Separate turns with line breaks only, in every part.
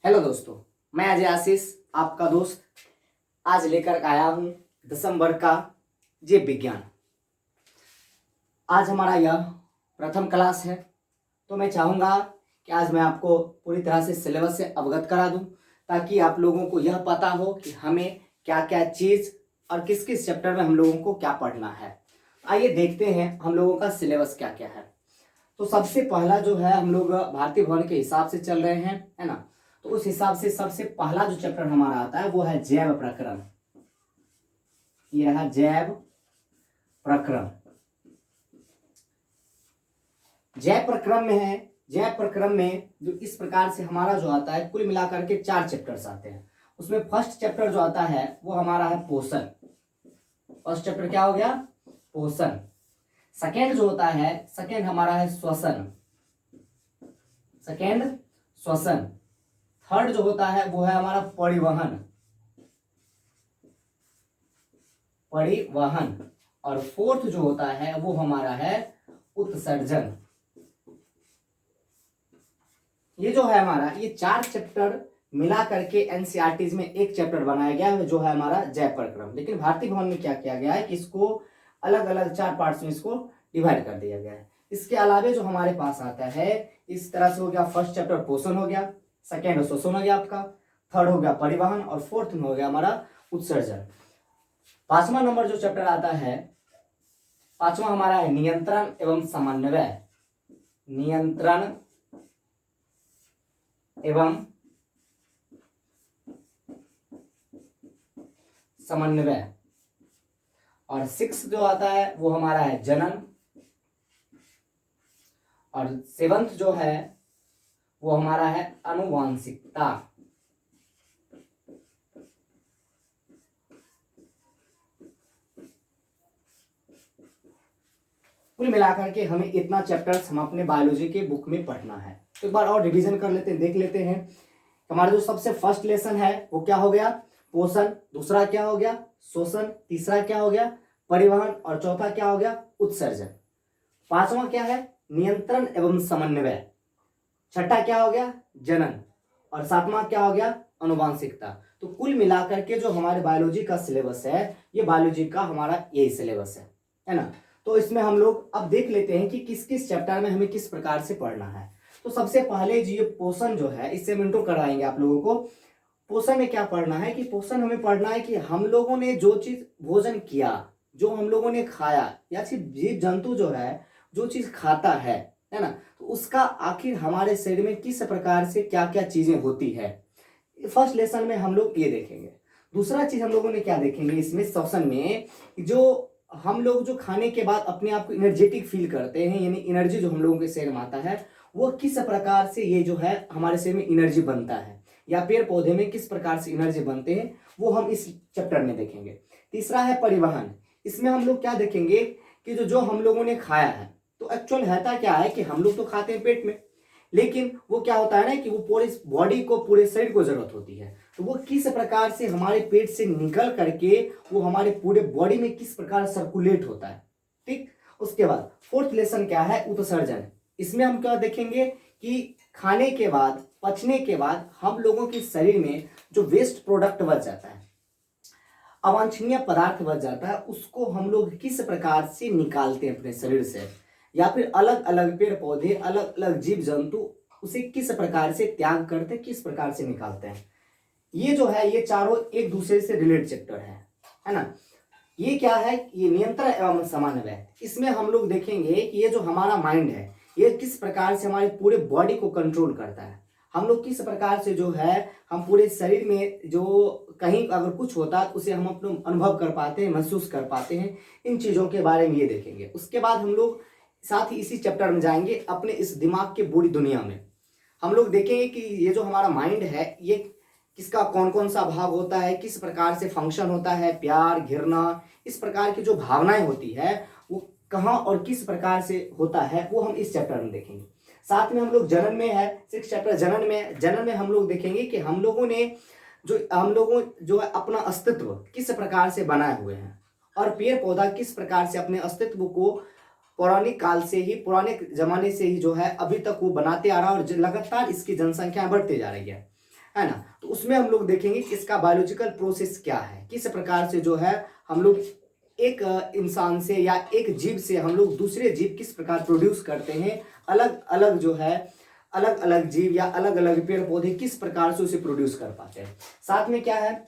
Hello दोस्तों, मैं अजय आशीष आपका दोस्त आज लेकर आया हूँ दिसंबर का जीव विज्ञान। आज हमारा यह प्रथम क्लास है, तो मैं चाहूँगा कि आज मैं आपको पूरी तरह से सिलेबस से अवगत करा दूँ ताकि आप लोगों को यह पता हो कि हमें क्या क्या चीज़ और किस किस चैप्टर में हम लोगों को क्या पढ़ना है। आइए देखते हैं हम लोगों का सिलेबस क्या क्या है। तो सबसे पहला जो है, हम लोग भारतीय भवन के हिसाब से चल रहे हैं, है ना। तो उस हिसाब से सबसे पहला जो चैप्टर हमारा आता है वो है जैव प्रकरण। ये रहा जैव प्रकरण। जैव प्रकरण में है, जैव प्रकरण में जो इस प्रकार से हमारा जो आता है, कुल मिलाकर के 4 चैप्टर्स आते हैं। उसमें फर्स्ट चैप्टर जो आता है वो हमारा है पोषण। फर्स्ट चैप्टर क्या हो गया? पोषण। सेकेंड जो होता है, सेकेंड हमारा है श्वसन। सेकेंड श्वसन। थर्ड जो होता है वो है हमारा परिवहन। परिवहन। और फोर्थ जो होता है वो हमारा है उत्सर्जन। ये जो है हमारा, ये 4 चैप्टर मिला करके एनसीईआरटी में एक चैप्टर बनाया गया है जो है हमारा जैव प्रकरण। लेकिन भारतीय भवन में क्या किया गया है कि इसको अलग अलग 4 पार्ट्स में इसको डिवाइड कर दिया गया है। इसके अलावा जो हमारे पास आता है इस तरह से हो गया, फर्स्ट चैप्टर पोषण हो गया, सेकेंड श्वसन हो गया आपका, थर्ड हो गया परिवहन और फोर्थ में हो गया हमारा उत्सर्जन। 5वां नंबर जो चैप्टर आता है, 5वां हमारा है नियंत्रण एवं समन्वय। नियंत्रण एवं समन्वय। और 6 जो आता है वो हमारा है जनन। और 7th जो है वो हमारा है आनुवांशिकता। कुल मिलाकर के हमें इतना चैप्टर्स हम अपने बायोलॉजी के बुक में पढ़ना है। तो एक बार और रिवीजन कर लेते हैं, देख लेते हैं। हमारा जो सबसे फर्स्ट लेसन है वो क्या हो गया? पोषण। दूसरा क्या हो गया? श्वसन। तीसरा क्या हो गया? परिवहन। और चौथा क्या हो गया? उत्सर्जन। 5वां क्या है? नियंत्रण एवं समन्वय। छठा क्या हो गया? जनन। और 7वां क्या हो गया? आनुवांशिकता। तो कुल मिलाकर के जो हमारे बायोलॉजी का सिलेबस है, ये बायोलॉजी का हमारा यही सिलेबस है ना। तो इसमें हम लोग अब देख लेते हैं कि किस किस चैप्टर में हमें किस प्रकार से पढ़ना है। तो सबसे पहले जो ये पोषण जो है, इससे हम इंट्रो कराएंगे आप लोगों को। पोषण में क्या पढ़ना है कि पोषण हमें पढ़ना है कि हम लोगों ने जो चीज भोजन किया, जो हम लोगों ने खाया, या फिर जीव जंतु जो है जो चीज खाता है ना, तो उसका आखिर हमारे शरीर में किस प्रकार से क्या क्या चीजें होती है। फर्स्ट लेसन में हम लोग ये देखेंगे। दूसरा चीज हम लोगों ने क्या देखेंगे इसमें श्वसन में, जो हम लोग जो खाने के बाद अपने आप को एनर्जेटिक फील करते हैं, यानी एनर्जी जो हम लोगों के शरीर में आता है, वो किस प्रकार से ये जो है हमारे शरीर में एनर्जी बनता है, या पेड़ पौधे में किस प्रकार से एनर्जी बनते हैं, वो हम इस चैप्टर में देखेंगे। तीसरा है परिवहन। इसमें हम लोग क्या देखेंगे कि जो हम लोगों ने खाया है, तो एक्चुअल रहता क्या है कि हम लोग तो खाते हैं पेट में, लेकिन वो क्या होता है ना कि वो पूरे बॉडी को, पूरे शरीर को जरूरत होती है, तो वो किस प्रकार से हमारे पेट से निकल करके वो हमारे पूरे बॉडी में किस प्रकार सर्कुलेट होता है। ठीक। उसके बाद फोर्थ लेसन क्या है? उत्सर्जन। इसमें हम क्या देखेंगे कि खाने के बाद, पचने के बाद हम लोगों के शरीर में जो वेस्ट प्रोडक्ट बच जाता है, अवांछनीय पदार्थ बच जाता है, उसको हम लोग किस प्रकार से निकालते हैं अपने शरीर से, या फिर अलग अलग पेड़ पौधे, अलग अलग जीव जंतु उसे किस प्रकार से त्याग करते हैं, किस प्रकार से निकालते हैं। ये जो है ये चारों एक दूसरे से रिलेटेड चैप्टर है ना। ये क्या है? ये नियंत्रण एवं समन्वय। इसमें हम लोग देखेंगे कि ये जो हमारा माइंड है, ये किस प्रकार से हमारे पूरे बॉडी को कंट्रोल करता है। हम लोग किस प्रकार से जो है हम पूरे शरीर में जो कहीं अगर कुछ होता है उसे हम अपना अनुभव कर पाते हैं, महसूस कर पाते हैं। इन चीजों के बारे में ये देखेंगे। उसके बाद हम लोग साथ ही इसी चैप्टर में जाएंगे अपने इस दिमाग के बुरी दुनिया में। हम लोग देखेंगे कि ये जो हमारा माइंड है, ये किसका कौन कौन सा भाग होता है, किस प्रकार से फंक्शन होता है, प्यार, घृणा, इस प्रकार की जो भावनाएं होती है वो कहाँ और किस प्रकार से होता है, वो हम इस चैप्टर में देखेंगे। साथ में हम लोग जनन में है 6 चैप्टर। जनन में हम लोग देखेंगे कि हम लोगों जो है अपना अस्तित्व किस प्रकार से बनाए हुए हैं, और पेड़ पौधा किस प्रकार से अपने अस्तित्व को पौराणिक काल से ही, पुराने जमाने से ही जो है अभी तक वो बनाते आ रहा है, और लगातार इसकी जनसंख्या बढ़ती जा रही है है ना। तो उसमें हम लोग देखेंगे कि इसका बायोलॉजिकल प्रोसेस क्या है, किस प्रकार से जो है हम लोग एक इंसान से या एक जीव से हम लोग दूसरे जीव किस प्रकार प्रोड्यूस करते हैं, अलग अलग जो है अलग अलग जीव या अलग अलग पेड़ पौधे किस प्रकार से उसे प्रोड्यूस कर पाते हैं। साथ में क्या है,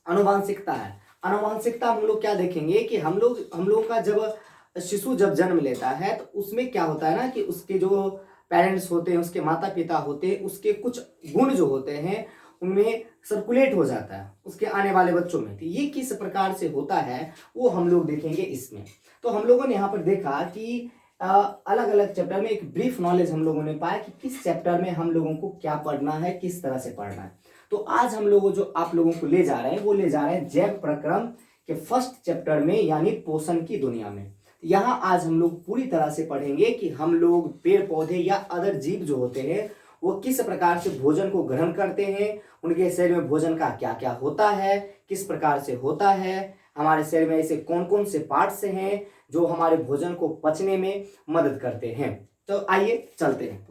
आनुवांशिकता है। आनुवांशिकता हम लोग क्या देखेंगे कि हम लोगों का जब शिशु जब जन्म लेता है तो उसमें क्या होता है ना कि उसके जो पेरेंट्स होते हैं, उसके माता पिता होते हैं, उसके कुछ गुण जो होते हैं उनमें सर्कुलेट हो जाता है उसके आने वाले बच्चों में। तो ये किस प्रकार से होता है वो हम लोग देखेंगे इसमें। तो हम लोगों ने यहाँ पर देखा कि अलग अलग चैप्टर में एक ब्रीफ नॉलेज हम लोगों ने पाया कि किस चैप्टर में हम लोगों को क्या पढ़ना है, किस तरह से पढ़ना है। तो आज हम लोग जो आप लोगों को ले जा रहे हैं वो ले जा रहे हैं जैव प्रक्रम के फर्स्ट चैप्टर में, यानी पोषण की दुनिया में। यहाँ आज हम लोग पूरी तरह से पढ़ेंगे कि हम लोग पेड़ पौधे या अदर जीव जो होते हैं वो किस प्रकार से भोजन को ग्रहण करते हैं, उनके शरीर में भोजन का क्या क्या होता है, किस प्रकार से होता है, हमारे शरीर में ऐसे कौन कौन से पार्ट्स हैं जो हमारे भोजन को पचने में मदद करते हैं। तो आइए चलते हैं।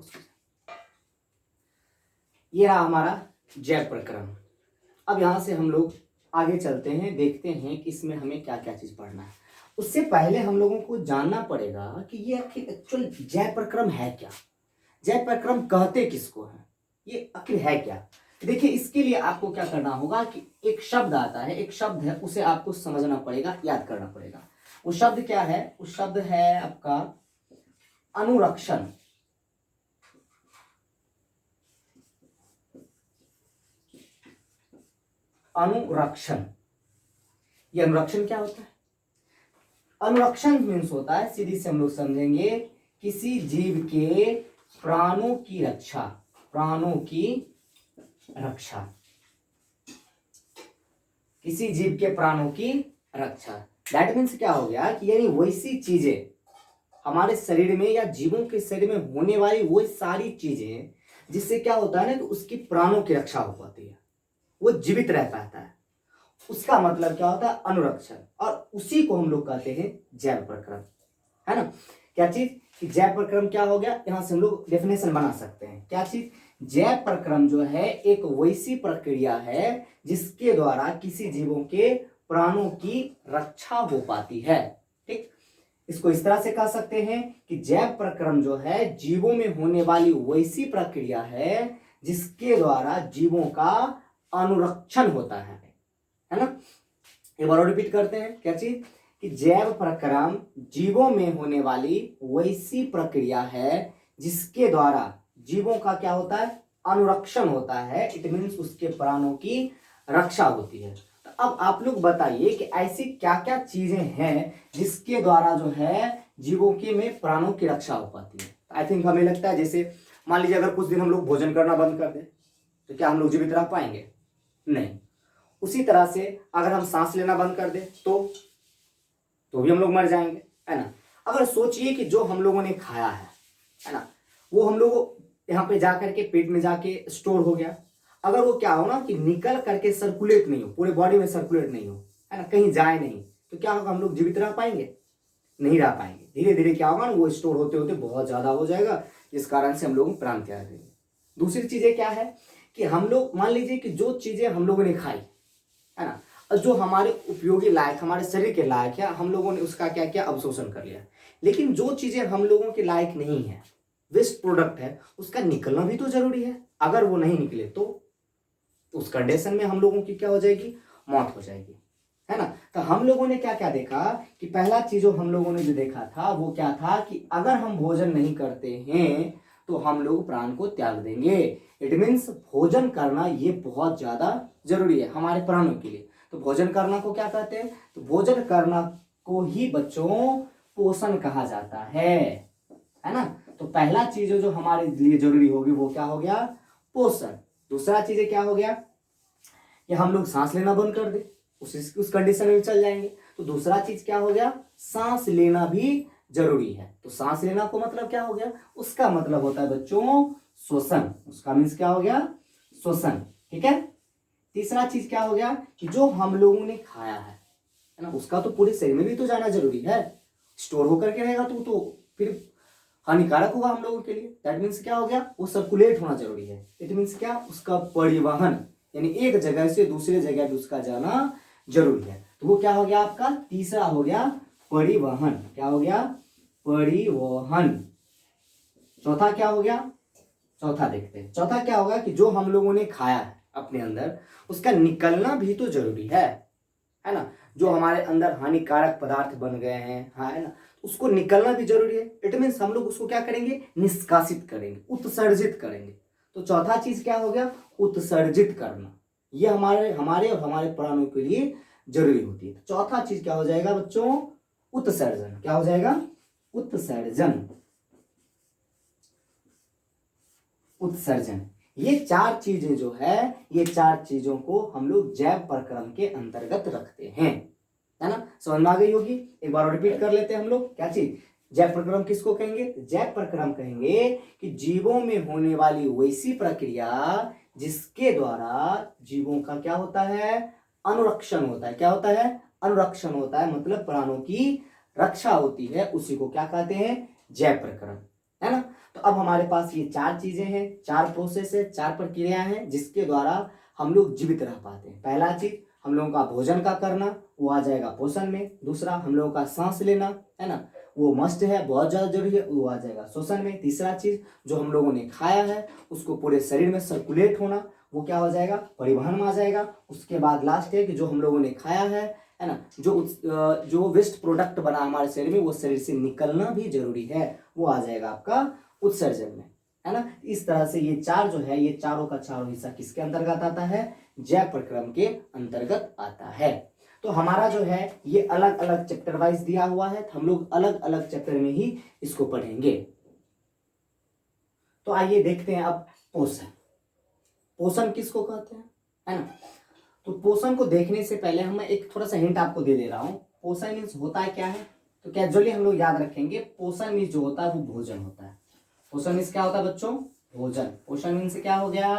ये रहा हमारा जैव प्रक्रम। अब यहाँ से हम लोग आगे चलते हैं, देखते हैं कि इसमें हमें क्या क्या चीज पढ़ना है। उससे पहले हम लोगों को जानना पड़ेगा कि ये आखिर एक्चुअल जैव प्रक्रम है क्या, जैव प्रक्रम कहते किसको है, ये आखिर है क्या। देखिए इसके लिए आपको क्या करना होगा कि एक शब्द आता है, एक शब्द है, उसे आपको समझना पड़ेगा, याद करना पड़ेगा। वो शब्द क्या है, वो शब्द है आपका अनुरक्षण। अनुरक्षण, ये अनुरक्षण क्या होता है? अनुरक्षण मीन्स होता है, सीधी से हम लोग समझेंगे, किसी जीव के प्राणों की रक्षा, प्राणों की रक्षा, किसी जीव के प्राणों की रक्षा। दैट मीन्स क्या हो गया कि यानी वैसी चीजें हमारे शरीर में या जीवों के शरीर में होने वाली वो सारी चीजें जिससे क्या होता है ना कि उसकी प्राणों की रक्षा हो पाती है, वो जीवित रह पाता है, उसका मतलब क्या होता है? अनुरक्षण। और उसी को हम लोग कहते हैं जैव प्रक्रम, है ना। क्या चीज कि जैव प्रक्रम क्या हो गया, यहां से हम लोग डेफिनेशन बना सकते हैं। क्या चीज? जैव प्रक्रम जो है एक वैसी प्रक्रिया है जिसके द्वारा किसी जीवों के प्राणों की रक्षा हो पाती है। ठीक, इसको इस तरह से कह सकते हैं कि जैव प्रक्रम जो है जीवों में होने वाली वैसी प्रक्रिया है जिसके द्वारा जीवों का अनुरक्षण होता है ना। एक बार और रिपीट करते हैं, क्या चीज कि जैव प्रक्रम जीवों में होने वाली वैसी प्रक्रिया है जिसके द्वारा जीवों का क्या होता है? अनुरक्षण होता है। इट मीन्स उसके प्राणों की रक्षा होती है। तो अब आप लोग बताइए कि ऐसी क्या क्या चीजें हैं जिसके द्वारा जो है जीवों के में प्राणों की रक्षा हो पाती है। आई थिंक हमें लगता है जैसे मान लीजिए अगर कुछ दिन हम लोग भोजन करना बंद कर दें तो क्या हम लोग जीवित रह पाएंगे? नहीं। उसी तरह से अगर हम सांस लेना बंद कर दें तो भी हम लोग मर जाएंगे, है ना। अगर सोचिए कि जो हम लोगों ने खाया है ना, वो हम लोग यहाँ पे जाकर के पेट में जाके स्टोर हो गया। अगर वो क्या हो ना कि निकल करके सर्कुलेट नहीं हो, पूरे बॉडी में सर्कुलेट नहीं हो, है ना, कहीं जाए नहीं, तो क्या होगा? हम लोग जीवित रह पाएंगे? नहीं रह पाएंगे। धीरे धीरे क्या होगा ना, वो स्टोर होते होते बहुत ज्यादा हो जाएगा, जिस कारण से हम लोग प्राण त्याग देंगे। दूसरी चीजें क्या है कि हम लोग मान लीजिए कि जो चीजें हम लोगों ने खाई, है ना, और जो हमारे उपयोगी लायक, हमारे शरीर के लायक है, हम लोगों ने उसका क्या किया? अवशोषण कर लिया। लेकिन जो चीजें हम लोगों के लायक नहीं है, वेस्ट प्रोडक्ट है, उसका निकलना भी तो जरूरी है। अगर वो नहीं निकले तो उस कंडीशन में हम लोगों की क्या हो जाएगी? मौत हो जाएगी, है ना। तो हम लोगों ने क्या क्या देखा कि पहला चीज जो हम लोगों ने जो देखा था वो क्या था कि अगर हम भोजन नहीं करते हैं तो हम लोग प्राण को त्याग देंगे। इट मीन्स भोजन करना ये बहुत ज्यादा जरूरी है हमारे प्राणों के लिए। तो भोजन करना को क्या कहते हैं? तो भोजन करना को ही बच्चों पोषण कहा जाता है ना। तो पहला चीज जो हमारे लिए जरूरी होगी वो क्या हो गया? पोषण। दूसरा चीज क्या हो गया कि हम लोग सांस लेना बंद कर दे, उस कंडीशन में चल जाएंगे। तो दूसरा चीज क्या हो गया? सांस लेना भी जरूरी है। तो सांस लेना को मतलब क्या हो गया? उसका मतलब होता है बच्चों श्वसन। उसका मीन्स क्या हो गया? श्वसन। ठीक है। तीसरा चीज क्या हो गया कि जो हम लोगों ने खाया है ना, उसका तो पूरे शरीर में भी तो जाना जरूरी है। स्टोर होकर के रहेगा तो फिर हानिकारक हुआ हम लोगों के लिए, दैट मीन्स क्या हो गया, वो सर्कुलेट होना जरूरी है। इट मीन्स क्या, उसका परिवहन, यानी एक जगह से दूसरे जगह भी उसका जाना जरूरी है। तो वो क्या हो गया आपका, तीसरा हो गया परिवहन। क्या हो गया, परिवहन। चौथा क्या हो गया, चौथा देखते हैं। चौथा क्या होगा कि जो हम लोगों ने खाया है अपने अंदर, उसका निकलना भी तो जरूरी है ना। जो हमारे अंदर हानिकारक पदार्थ बन गए हैं, हाँ, है ना, उसको निकलना भी जरूरी है। इट मीन्स हम लोग उसको क्या करेंगे, निष्कासित करेंगे, उत्सर्जित करेंगे। तो चौथा चीज क्या हो गया, उत्सर्जित करना। ये हमारे हमारे और हमारे प्राणों के लिए जरूरी होती है। तो चौथा चीज क्या हो जाएगा बच्चों, उत्सर्जन। क्या हो जाएगा, उत्सर्जन। उत्सर्जन। ये चार चीजें जो है, ये चार चीजों को हम लोग जैव प्रक्रम के अंतर्गत रखते हैं, है ना। समझ में आ गई होगी। एक बार रिपीट कर लेते हैं हम लोग, क्या चीज, जैव प्रक्रम किसको कहेंगे, जैव प्रक्रम कहेंगे कि जीवों में होने वाली वैसी प्रक्रिया जिसके द्वारा जीवों का क्या होता है, अनुरक्षण होता है। क्या होता है, अनुरक्षण होता है, मतलब प्राणों की रक्षा होती है, उसी को क्या कहते हैं, जैव प्रक्रम, है ना। तो अब हमारे पास ये चार चीजें हैं, चार प्रोसेस है, चार प्रक्रिया हैं जिसके द्वारा हम लोग जीवित रह पाते हैं। पहला चीज हम लोगों का भोजन का करना, वो आ जाएगा पोषण में। दूसरा हम लोगों का सांस लेना, है ना, वो मस्ट है, बहुत ज्यादा जरूरी है, वो आ जाएगा शोषण में। तीसरा चीज जो हम लोगों ने खाया है उसको पूरे शरीर में सर्कुलेट होना, वो क्या हो जाएगा, परिवहन में आ जाएगा। उसके बाद लास्ट है कि जो हम लोगों ने खाया है ना, जो वेस्ट प्रोडक्ट बना हमारे शरीर में, वो शरीर से निकलना भी जरूरी है, वो आ जाएगा आपका उत्सर्जन में, है ना। इस तरह से ये चार जो है, ये चारों का चारों हिस्सा किसके अंतर्गत आता है, जैव प्रक्रम के अंतर्गत आता है। तो हमारा जो है ये अलग अलग चैप्टर वाइज दिया हुआ है, तो हम लोग अलग अलग चैप्टर में ही इसको पढ़ेंगे। तो आइए देखते हैं अब पोषण। पोषण किसको कहते हैं, है ना। तो पोषण को देखने से पहले हम एक थोड़ा सा हिंट आपको दे रहा हूं। पोषण मीन्स होता है क्या है, तो कैजुअली हम लोग याद रखेंगे, पोषण मीन्स जो होता है वो भोजन होता है। पोषण मीन्स क्या होता है बच्चों, भोजन। पोषण मीन्स क्या हो गया,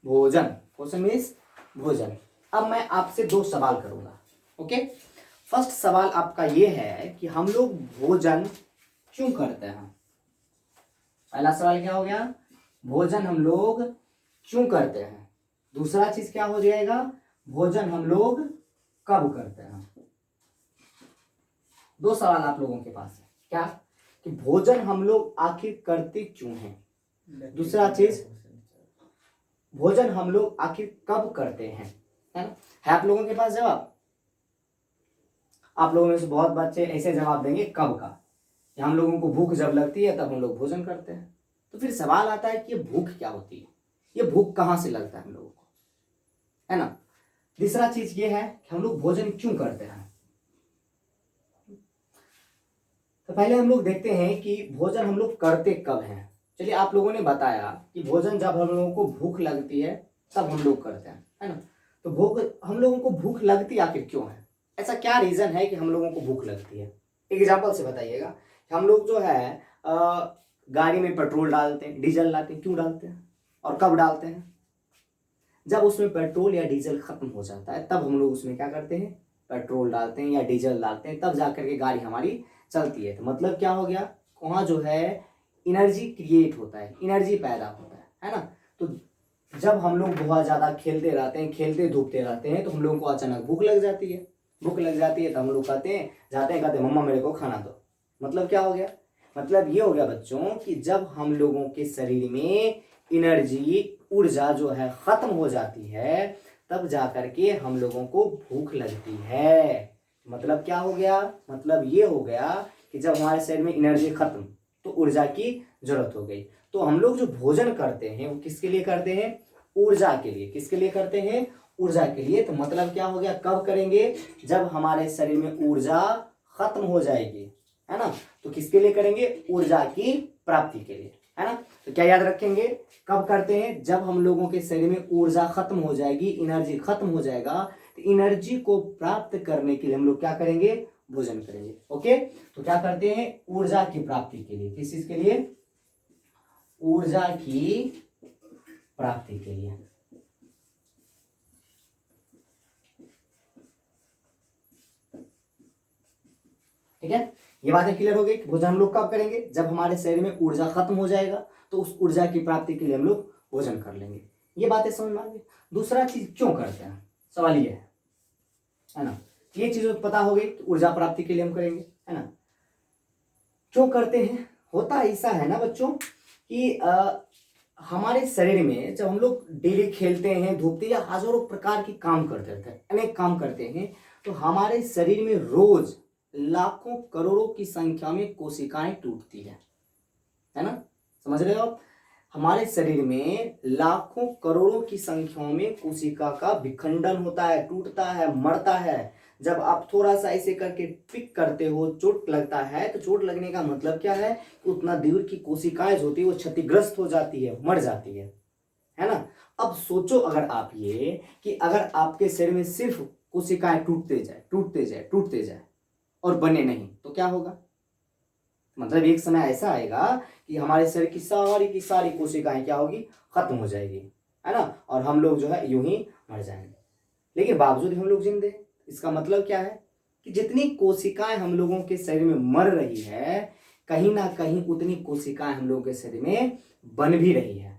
भोजन। पोषण मीन्स भोजन। अब मैं आपसे दो सवाल करूंगा, ओके। फर्स्ट सवाल आपका ये है कि हम लोग भोजन क्यों करते हैं। पहला सवाल क्या हो गया, भोजन हम लोग क्यों करते हैं। दूसरा चीज क्या हो जाएगा, भोजन हम लोग कब करते हैं। दो सवाल आप लोगों के पास है, क्या कि भोजन हम लोग आखिर करते क्यों हैं। दूसरा चीज, भोजन हम लोग आखिर कब करते हैं, है ना। है आप लोगों के पास जवाब। आप लोगों में से बहुत बच्चे ऐसे जवाब देंगे कब का, कि हम लोगों को भूख जब लगती है तब हम लोग भोजन करते हैं। तो फिर सवाल आता है कि ये भूख क्या होती है, ये भूख कहां से लगता है हम लोगों को, है ना। तीसरा चीज ये है कि हम लोग भोजन क्यों करते हैं। तो पहले हम लोग देखते हैं कि भोजन हम लोग करते कब हैं। चलिए, आप लोगों ने बताया कि भोजन जब हम लोगों को भूख लगती है तब हम लोग करते हैं, है ना। तो भूख, हम लोगों को भूख लगती आखिर क्यों है, ऐसा क्या रीजन है कि हम लोगों को भूख लगती है। एग्जाम्पल से बताइएगा। हम लोग जो है गाड़ी में पेट्रोल डालते हैं, डीजल डालते हैं, क्यों डालते हैं और कब डालते हैं। जब उसमें पेट्रोल या डीजल खत्म हो जाता है तब हम लोग उसमें क्या करते हैं, पेट्रोल डालते हैं या डीजल डालते हैं, तब जाकर के गाड़ी हमारी चलती है। तो मतलब क्या हो गया, वहां जो है एनर्जी क्रिएट होता है, एनर्जी पैदा होता है ना। तो जब हम लोग बहुत ज्यादा खेलते रहते हैं, खेलते धूपते रहते हैं, तो हम लोगों को अचानक भूख लग जाती है। भूख लग जाती है तो हम लोग कहते हैं, जाते हैं, कहते हैं मम्मा मेरे को खाना दो। मतलब क्या हो गया, मतलब ये हो गया बच्चों कि जब हम लोगों के शरीर में एनर्जी, ऊर्जा जो है खत्म हो जाती है, तब जाकर के हम लोगों को भूख लगती है। मतलब क्या हो गया, मतलब ये हो गया कि जब हमारे शरीर में एनर्जी खत्म, तो ऊर्जा की जरूरत हो गई। तो हम लोग जो भोजन करते हैं वो किसके लिए करते हैं, ऊर्जा के लिए। किसके लिए करते हैं, ऊर्जा के लिए। तो मतलब क्या हो गया, कब करेंगे, जब हमारे शरीर में ऊर्जा खत्म हो जाएगी, है ना। तो किसके लिए करेंगे, ऊर्जा की प्राप्ति के लिए, है ना। तो क्या याद रखेंगे, कब करते हैं, जब हम लोगों के शरीर में ऊर्जा खत्म हो जाएगी, एनर्जी खत्म हो जाएगा, तो एनर्जी को प्राप्त करने के लिए हम लोग क्या करेंगे, भोजन करेंगे। ओके, तो क्या करते हैं, ऊर्जा की प्राप्ति के लिए। किस चीज के लिए, ऊर्जा की प्राप्ति के लिए। ठीक है, ये बातें क्लियर हो गई कि भोजन हम लोग कब करेंगे, जब हमारे शरीर में ऊर्जा खत्म हो जाएगा तो उस ऊर्जा की प्राप्ति के लिए हम लोग भोजन कर लेंगे। ये बातें समझ में आ गई। दूसरा चीज क्यों करते हैं, सवाल ये है ना। ये चीज पता हो गई, तो ऊर्जा प्राप्ति के लिए हम करेंगे, है ना। क्यों करते हैं, होता ऐसा है ना बच्चों कि हमारे शरीर में जब हम लोग डेली खेलते हैं, धूपते या हजारों प्रकार की काम करते रहते हैं, अनेक काम करते हैं, तो हमारे शरीर में रोज लाखों करोड़ों की संख्या में कोशिकाएं टूटती है ना, समझ रहे हो आप। हमारे शरीर में लाखों करोड़ों की संख्या में कोशिका का विखंडन होता है, टूटता है, मरता है। जब आप थोड़ा सा ऐसे करके पिक करते हो, चोट लगता है, तो चोट लगने का मतलब क्या है कि उतना दूर की कोशिकाएं जो होती है वो क्षतिग्रस्त हो जाती है, मर जाती है ना। अब सोचो अगर आप ये कि अगर आपके शरीर में सिर्फ कोशिकाएं टूटते जाए टूटते जाए टूटते जाए और बने नहीं, तो क्या होगा। मतलब एक समय ऐसा आएगा कि हमारे शरीर की सारी कोशिकाएं क्या होगी, खत्म हो जाएगी, है ना, और हम लोग जो है यूं ही मर जाएंगे। लेकिन बावजूद हम लोग जिंदे, इसका मतलब क्या है कि जितनी कोशिकाएं हम लोगों के शरीर में मर रही है, कहीं ना कहीं उतनी कोशिकाएं हम लोगों के शरीर में बन भी रही है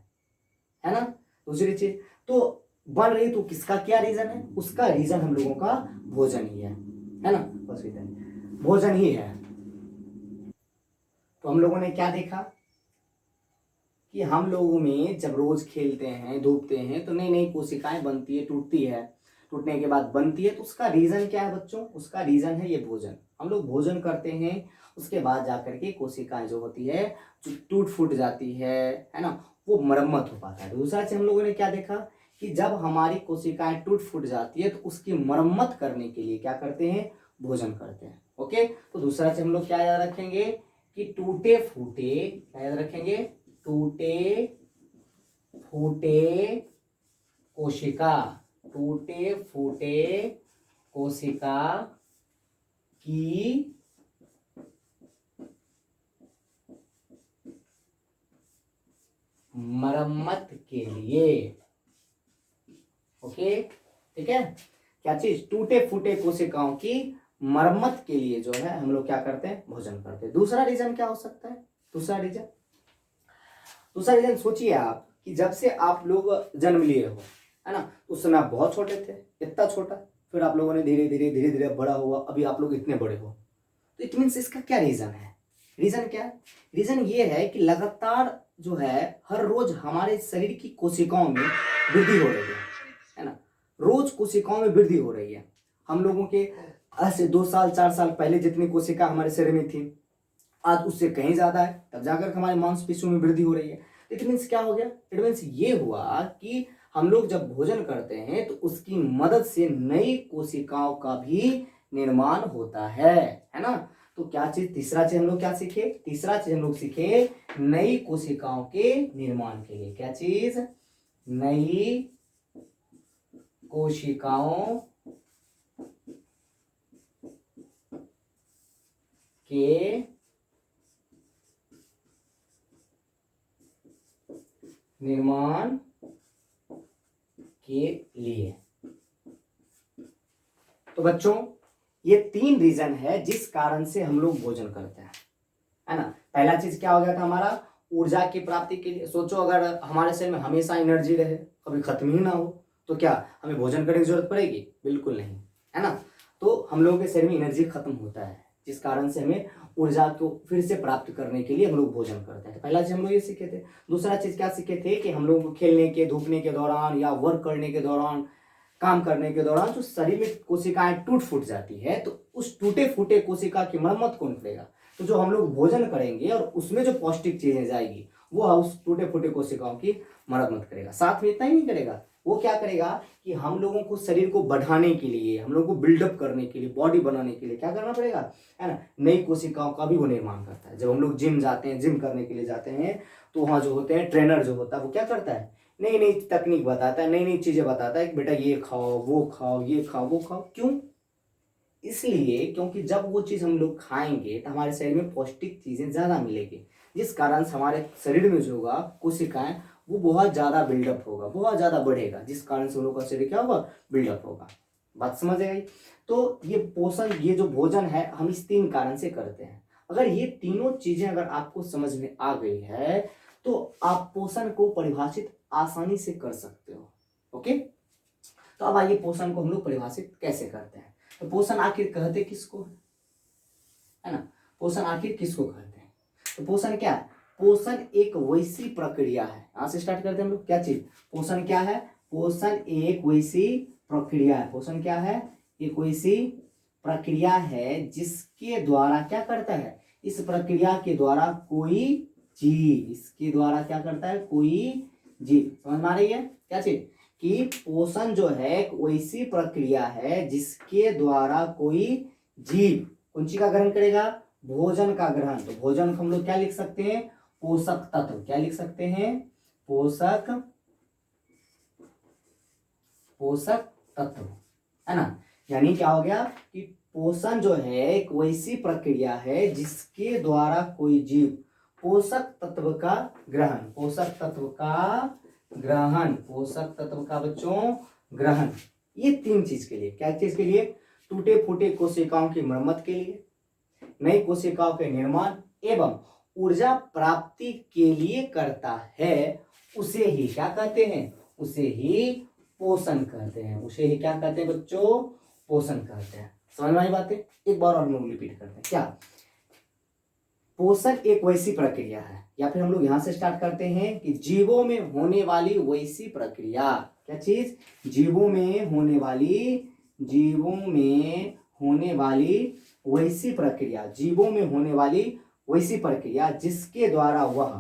ना। दूसरी चीज तो बन रही, तो किसका क्या रीजन है, उसका रीजन हम लोगों का भोजन ही है ना, बस भोजन ही है। तो हम लोगों ने क्या देखा कि हम लोगों में जब रोज खेलते हैं, धूपते हैं, तो नई नई कोशिकाएं बनती है, टूटती है, टूटने के बाद बनती है, तो उसका रीजन क्या है बच्चों, उसका रीजन है ये भोजन। हम लोग भोजन करते हैं, उसके बाद जाकर के कोशिकाएं जो होती है, जो टूट फूट जाती है ना, वो मरम्मत हो पाता है। दूसरा चीज हम लोगों ने क्या देखा कि जब हमारी कोशिकाएं टूट फूट जाती है, तो उसकी मरम्मत करने के लिए क्या करते हैं, भोजन करते हैं। ओके, तो दूसरा चीज हम लोग क्या याद रखेंगे कि टूटे फूटे, क्या याद रखेंगे, टूटे फूटे कोशिका, टूटे फूटे कोशिका की मरम्मत के लिए। ओके, ठीक है, क्या चीज, टूटे फूटे कोशिकाओं की मरम्मत के लिए जो है हम लोग क्या करते हैं, भोजन करते हैं। दूसरा रीजन क्या हो सकता है, दूसरा रीजन सोचिए आप कि जब से आप लोग जन्म लिए हो, है ना, उस समय आप बहुत छोटे थे, इतना छोटा, फिर आप लोगों ने धीरे धीरे बड़ा हुआ, अभी आप लोग इतने बड़े हो, तो इट मीन्स इसका क्या रीजन है, रीजन क्या है, रीजन ये है कि लगातार जो है हर रोज हमारे शरीर की कोशिकाओं में वृद्धि हो रही है ना, रोज कोशिकाओं में वृद्धि हो रही है। हम लोगों के आज से 2 साल 4 साल पहले जितनी कोशिका हमारे शरीर में थी, आज उससे कहीं ज्यादा है, तब जाकर हमारे मांसपेशियों में वृद्धि हो रही है। इट मीन्स क्या हो गया, इट मीन्स ये हुआ कि हम लोग जब भोजन करते हैं तो उसकी मदद से नई कोशिकाओं का भी निर्माण होता है ना। तो क्या चीज, तीसरा चीज हम लोग क्या सीखे, तीसरा चीज हम लोग सीखे नई कोशिकाओं के निर्माण के लिए, क्या चीज, नई कोशिकाओं के निर्माण के लिए। तो बच्चों ये 3 रीजन है जिस कारण से हम लोग भोजन करते हैं, है ना। पहला चीज क्या हो गया था हमारा, ऊर्जा की प्राप्ति के लिए। सोचो अगर हमारे शरीर में हमेशा एनर्जी रहे, कभी खत्म ही ना हो, तो क्या हमें भोजन करने की जरूरत पड़ेगी, बिल्कुल नहीं, है ना। तो हम लोगों के शरीर में एनर्जी खत्म होता है, जिस कारण से हमें ऊर्जा को फिर से प्राप्त करने के लिए हम लोग भोजन करते हैं। तो पहला चीज हम लोग ये सीखे थे। दूसरा चीज क्या सीखे थे कि हम लोग खेलने के, धूपने के दौरान या वर्क करने के दौरान, काम करने के दौरान जो शरीर में कोशिकाएं टूट फूट जाती है, तो उस टूटे फूटे कोशिका की मरम्मत कौन करेगा, तो जो हम लोग भोजन करेंगे और उसमें जो पौष्टिक चीजें जाएगी वो उस टूटे फूटे कोशिकाओं की मरम्मत करेगा। साथ में इतना ही नहीं करेगा, वो क्या करेगा कि हम लोगों को शरीर को बढ़ाने के लिए, हम लोगों को बिल्डअप करने के लिए, बॉडी बनाने के लिए क्या करना पड़ेगा, है ना, नई कोशिकाओं का भी वो निर्माण करता है। जब हम लोग जिम जाते हैं, जिम करने के लिए जाते हैं, तो वहाँ जो होते हैं ट्रेनर जो होता है वो क्या करता है, नई नई तकनीक बताता है, नई नई चीजें बताता है कि बेटा ये खाओ, वो खाओ, ये खाओ, वो खाओ। क्यों, इसलिए क्योंकि जब वो चीज हम लोग खाएंगे तो हमारे शरीर में पौष्टिक चीजें ज्यादा मिलेगी, जिस कारण से हमारे शरीर में जो होगा कोशिकाएं वो बहुत ज्यादा बिल्डअप होगा, बहुत ज्यादा बढ़ेगा, जिस कारण से उन लोगों का शरीर क्या होगा, बिल्डअप होगा। बात समझ आई। तो ये पोषण, ये जो भोजन है हम इस 3 कारण से करते हैं। अगर ये तीनों चीजें अगर आपको समझ में आ गई है तो आप पोषण को परिभाषित आसानी से कर सकते हो। ओके, तो अब आइए पोषण को हम लोग परिभाषित कैसे करते हैं। तो पोषण आखिर कहते किसको है ना, पोषण आखिर किसको कहते हैं। तो पोषण क्या है, पोषण एक वैसी प्रक्रिया है, यहां से स्टार्ट करते हैं हम लोग। क्या चीज, पोषण क्या है, पोषण एक वैसी प्रक्रिया है। पोषण क्या है, एक वैसी प्रक्रिया है जिसके द्वारा क्या करता है, इस प्रक्रिया के द्वारा कोई जीव, इसके द्वारा क्या करता है, कोई जीव। समझ में आ रही है क्या चीज, कि पोषण जो है एक वैसी प्रक्रिया है जिसके द्वारा कोई जीव कौन सी का ग्रहण करेगा, भोजन का ग्रहण। तो भोजन को हम लोग क्या लिख सकते हैं, पोषक तत्व। क्या लिख सकते हैं, पोषक तत्व, है ना। यानी क्या हो गया कि पोषण जो है एक वैसी प्रक्रिया है जिसके द्वारा कोई जीव पोषक तत्व का ग्रहण, पोषक तत्व का ग्रहण, पोषक तत्व का बच्चों ग्रहण। ये तीन चीज के लिए, क्या चीज के लिए, टूटे फूटे कोशिकाओं की मरम्मत के लिए, नई कोशिकाओं के निर्माण एवं ऊर्जा प्राप्ति के लिए करता है, उसे ही क्या कहते हैं, उसे ही पोषण कहते हैं। उसे ही क्या कहते हैं बच्चों, पोषण कहते हैं। समझ में आई बातें, एक बार और हम लोग रिपीट करते हैं। क्या, पोषण एक वैसी प्रक्रिया है, या फिर हम लोग यहां से स्टार्ट करते हैं कि जीवों में होने वाली वैसी प्रक्रिया। क्या चीज, जीवों में होने वाली वैसी प्रक्रिया, जीवों में होने वाली वैसी प्रक्रिया जिसके द्वारा वह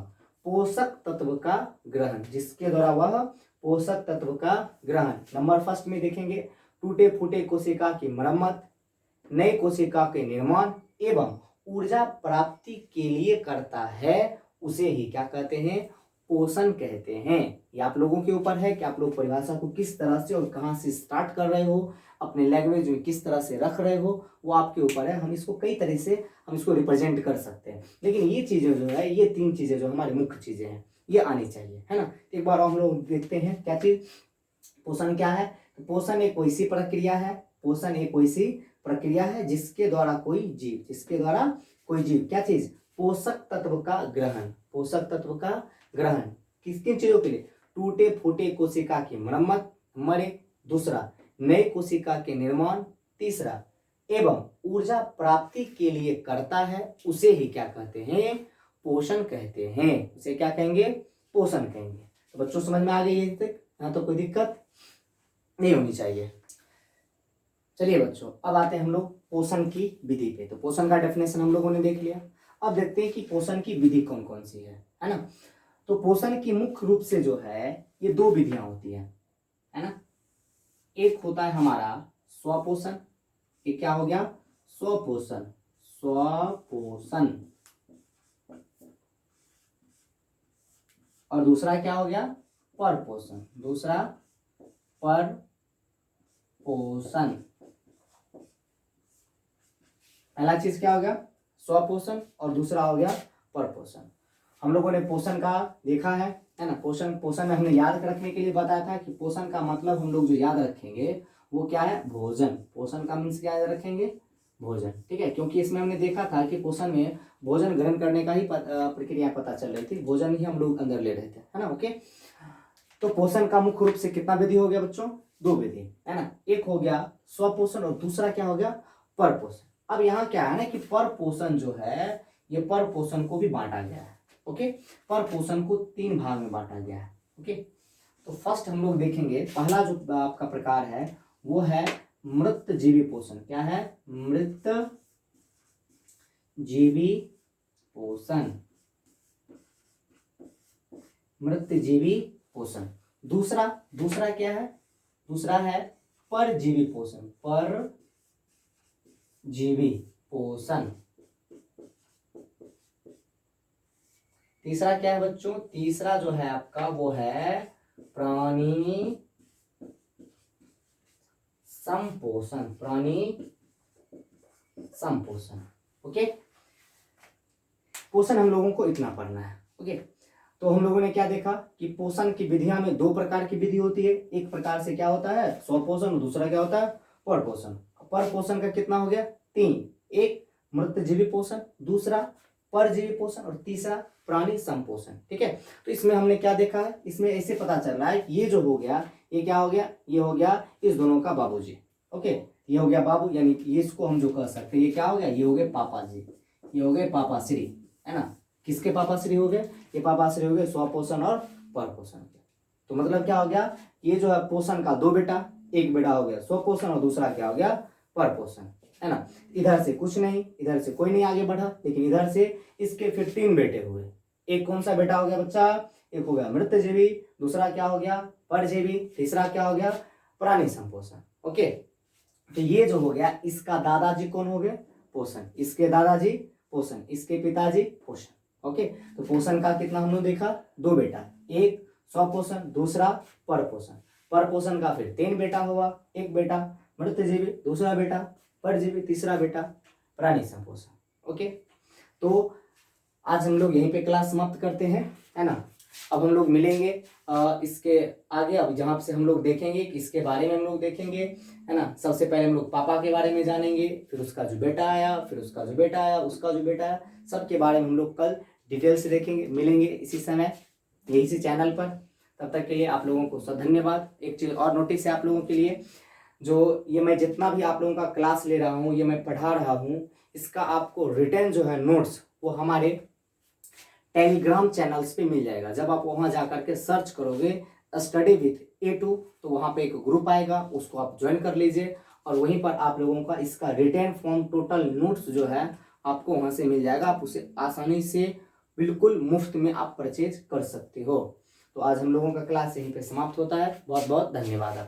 पोषक तत्व का ग्रहण, जिसके द्वारा वह पोषक तत्व का ग्रहण। नंबर फर्स्ट में देखेंगे, टूटे फूटे कोशिका की मरम्मत, नए कोशिका के निर्माण एवं ऊर्जा प्राप्ति के लिए करता है, उसे ही क्या कहते हैं, पोषण कहते हैं। ये आप लोगों के ऊपर है कि आप लोग परिभाषा को किस तरह से और कहां से स्टार्ट कर रहे हो, अपने लैंग्वेज में किस तरह से रख रहे हो, वो आपके ऊपर है। हम इसको कई तरह से हम इसको रिप्रेजेंट कर सकते हैं, लेकिन ये चीजें जो है, ये तीन चीजें जो हमारी मुख्य चीजें हैं, ये आनी चाहिए, है ना। एक बार हम लोग देखते हैं क्या चीज, पोषण क्या है। तो पोषण एक वैसी प्रक्रिया है, पोषण एक वैसी प्रक्रिया है जिसके द्वारा कोई जीव, जिसके द्वारा कोई जीव क्या चीज, पोषक तत्व का ग्रहण, पोषक तत्व का ग्रहण किस किन चीजों के लिए, टूटे फूटे कोशिका की मरम्मत, मरे, दूसरा नए कोशिका के निर्माण, तीसरा एवं ऊर्जा प्राप्ति के लिए करता है, उसे ही क्या कहते हैं, पोषण कहते हैं। उसे क्या कहेंगे, पोषण कहेंगे। तो बच्चों समझ में आ गई है तक, यहाँ तो कोई दिक्कत नहीं होनी चाहिए। चलिए बच्चों, अब आते हैं हम लोग पोषण की विधि पे। तो पोषण का डेफिनेशन हम लोगों ने देख लिया। अब देखते हैं कि पोषण की विधि कौन कौन सी है ना। तो पोषण की मुख्य रूप से जो है ये दो विधियां होती है ना। एक होता है हमारा स्वपोषण, ये क्या हो गया, स्वपोषण, स्वपोषण। और दूसरा क्या हो गया, परपोषण, दूसरा परपोषण। पहला चीज क्या हो गया, स्वपोषण, और दूसरा हो गया परपोषण। हम लोगों ने पोषण का देखा है ना। पोषण में हमने याद रखने के लिए बताया था कि पोषण का मतलब हम लोग जो याद रखेंगे वो क्या है, भोजन। पोषण का मीन्स क्या याद रखेंगे, भोजन, ठीक है। क्योंकि इसमें हमने देखा था कि पोषण में भोजन ग्रहण करने का ही प्रक्रिया पता चल रही थी, भोजन ही हम लोग अंदर ले रहे थे, है ना। ओके, तो पोषण का मुख्य रूप से कितना विधि हो गया बच्चों, दो विधि, है ना। एक हो गया स्वपोषण और दूसरा क्या हो गया, परपोषण। अब यहाँ क्या है ना कि परपोषण जो है, ये परपोषण को भी बांटा गया है। ओके, परपोषण को तीन भाग में बांटा गया है। ओके, तो फर्स्ट हम लोग देखेंगे, पहला जो आपका प्रकार है वो है मृत जीवी पोषण। क्या है, मृत जीवी पोषण, मृत जीवी पोषण। दूसरा क्या है, दूसरा है परजीवी पोषण, परजीवी पोषण। तीसरा क्या है बच्चों, तीसरा जो है आपका वो है प्राणी संपोषण, प्राणी संपोषण। ओके, पोषण हम लोगों को इतना पढ़ना है। ओके, तो हम लोगों ने क्या देखा कि पोषण की विधियां में दो प्रकार की विधि होती है। एक प्रकार से क्या होता है, स्वपोषण, और दूसरा क्या होता है, परपोषण। परपोषण का कितना हो गया, तीन, एक मृतजीवी पोषण, दूसरा परजीवी पोषण और तीसरा प्राणी संपोषण। ठीक है, तो इसमें हमने क्या देखा है, इसमें ऐसे पता चल रहा है कि ये जो हो गया, ये क्या हो गया, ये हो गया इस दोनों का बाबूजी। ओके, ये हो गया बाबू, यानी कि ये इसको हम जो कह सकते हैं, ये क्या हो गया, ये हो गए पापा जी, ये हो गए पापा श्री, है ना। किसके पापा श्री हो गए, ये पापा श्री हो गए स्वपोषण और परपोषण के। तो मतलब क्या हो गया, ये जो है पोषण का दो बेटा, एक बेटा हो गया स्वपोषण और दूसरा क्या हो गया परपोषण, है ना। इधर से कुछ नहीं, इधर से कोई नहीं आगे बढ़ा, लेकिन इधर से इसके फिर तीन बेटे हुए। एक कौन सा बेटा हो गया बच्चा, एक हो गया मृतजीवी, दूसरा क्या हो गया परजीवी, तीसरा क्या हो गया प्राणी संपोषण। ओके, तो ये जो हो गया, इसका दादाजी कौन हो गए पोषण, इसके दादाजी पोषण, इसके पिताजी पोषण। ओके, तो पोषण का कितना हमने देखा, दो बेटा, एक स्वपोषण, दूसरा परपोषण। परपोषण का फिर तीन बेटा हुआ, एक बेटा मृतजीवी, दूसरा बेटा परजीवी, तीसरा बेटा प्राणी संपोषण। ओके, तो आज हम लोग यहीं पे क्लास समाप्त करते हैं, है ना। अब हम लोग मिलेंगे इसके आगे, अब जहाँ से हम लोग देखेंगे कि इसके बारे में हम लोग देखेंगे, है ना। सबसे पहले हम लोग पापा के बारे में जानेंगे, फिर उसका जो बेटा आया, फिर उसका जो बेटा आया, उसका जो बेटा आया, सबके बारे में हम लोग कल डिटेल से देखेंगे। मिलेंगे इसी समय यही से चैनल पर। तब तक के लिए आप लोगों को सब धन्यवाद। एक चीज़ और नोटिस है आप लोगों के लिए, जो ये मैं जितना भी आप लोगों का क्लास ले रहा हूँ, ये मैं पढ़ा रहा हूँ, इसका आपको रिटर्न जो है नोट्स, वो हमारे टेलीग्राम चैनल्स पे मिल जाएगा। जब आप वहां जाकर के सर्च करोगे स्टडी विथ A2, तो वहां पे एक ग्रुप आएगा, उसको आप ज्वाइन कर लीजिए और वहीं पर आप लोगों का इसका रिटर्न फॉर्म टोटल नोट्स जो है आपको वहां से मिल जाएगा। आप उसे आसानी से बिल्कुल मुफ्त में आप परचेज कर सकते हो। तो आज हम लोगों का क्लास यहीं पे समाप्त होता है। बहुत बहुत धन्यवाद।